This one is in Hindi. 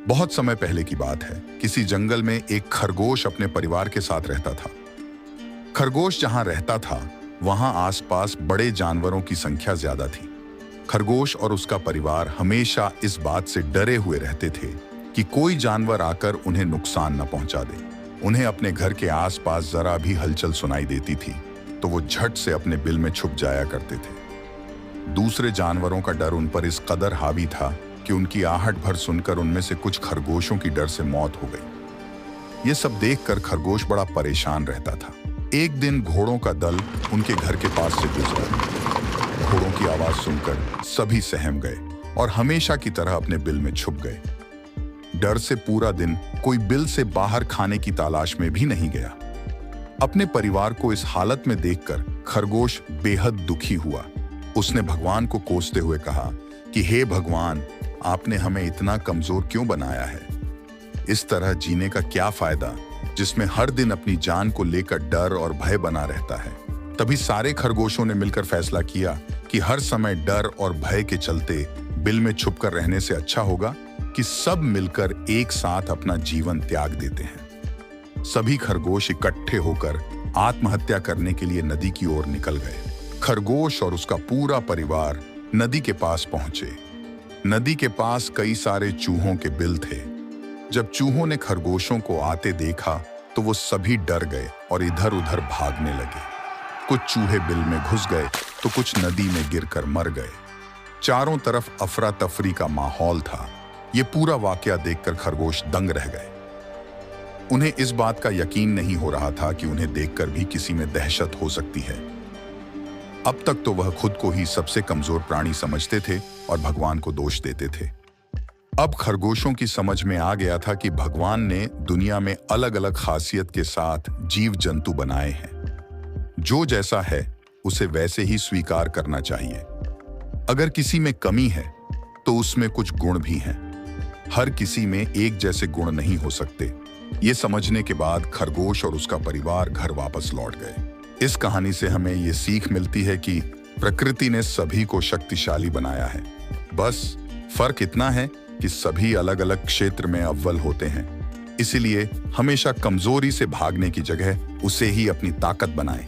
बहुत समय पहले की बात है। किसी जंगल में एक खरगोश अपने परिवार के साथ रहता था। खरगोश जहां रहता था वहां आसपास बड़े जानवरों की संख्या ज्यादा थी। खरगोश और उसका परिवार हमेशा इस बात से डरे हुए रहते थे कि कोई जानवर आकर उन्हें नुकसान न पहुंचा दे। उन्हें अपने घर के आसपास जरा भी हलचल सुनाई देती थी तो वो झट से अपने बिल में छुप जाया करते थे। दूसरे जानवरों का डर उन पर इस कदर हावी था कि उनकी आहट भर सुनकर उनमें से कुछ खरगोशों की डर से मौत हो गई। ये सब देखकर खरगोश बड़ा परेशान रहता था। एक दिन घोड़ों का दल उनके घर के पास से गुजरा। घोड़ों की आवाज सुनकर सभी सहम गए और हमेशा की तरह अपने बिल में छुप गए। डर से पूरा दिन कोई बिल से बाहर खाने की तलाश में भी नहीं गया। अपने परिवार को इस हालत में देखकर खरगोश बेहद दुखी हुआ। उसने भगवान को कोसते हुए कहा कि हे भगवान, आपने हमें इतना कमजोर क्यों बनाया है? इस तरह जीने का क्या फायदा जिसमें हर दिन अपनी जान को लेकर डर और भय बना रहता है। तभी सारे खरगोशों ने मिलकर फैसला किया कि हर समय डर और भय के चलते बिल में छुपकर रहने से अच्छा होगा कि सब मिलकर एक साथ अपना जीवन त्याग देते हैं। सभी खरगोश इकट्ठे होकर आत्महत्या करने के लिए नदी की ओर निकल गए। खरगोश और उसका पूरा परिवार नदी के पास पहुंचे। नदी के पास कई सारे चूहों के बिल थे। जब चूहों ने खरगोशों को आते देखा तो वो सभी डर गए और इधर उधर भागने लगे। कुछ चूहे बिल में घुस गए तो कुछ नदी में गिरकर मर गए। चारों तरफ अफरा तफरी का माहौल था। ये पूरा वाकया देखकर खरगोश दंग रह गए। उन्हें इस बात का यकीन नहीं हो रहा था कि उन्हें देखकर भी किसी में दहशत हो सकती है। अब तक तो वह खुद को ही सबसे कमजोर प्राणी समझते थे और भगवान को दोष देते थे। अब खरगोशों की समझ में आ गया था कि भगवान ने दुनिया में अलग अलग खासियत के साथ जीव जंतु बनाए हैं। जो जैसा है उसे वैसे ही स्वीकार करना चाहिए। अगर किसी में कमी है तो उसमें कुछ गुण भी हैं। हर किसी में एक जैसे गुण नहीं हो सकते। ये समझने के बाद खरगोश और उसका परिवार घर वापस लौट गए। इस कहानी से हमें ये सीख मिलती है कि प्रकृति ने सभी को शक्तिशाली बनाया है। बस फर्क इतना है कि सभी अलग अलग क्षेत्र में अव्वल होते हैं। इसीलिए हमेशा कमजोरी से भागने की जगह उसे ही अपनी ताकत बनाएं।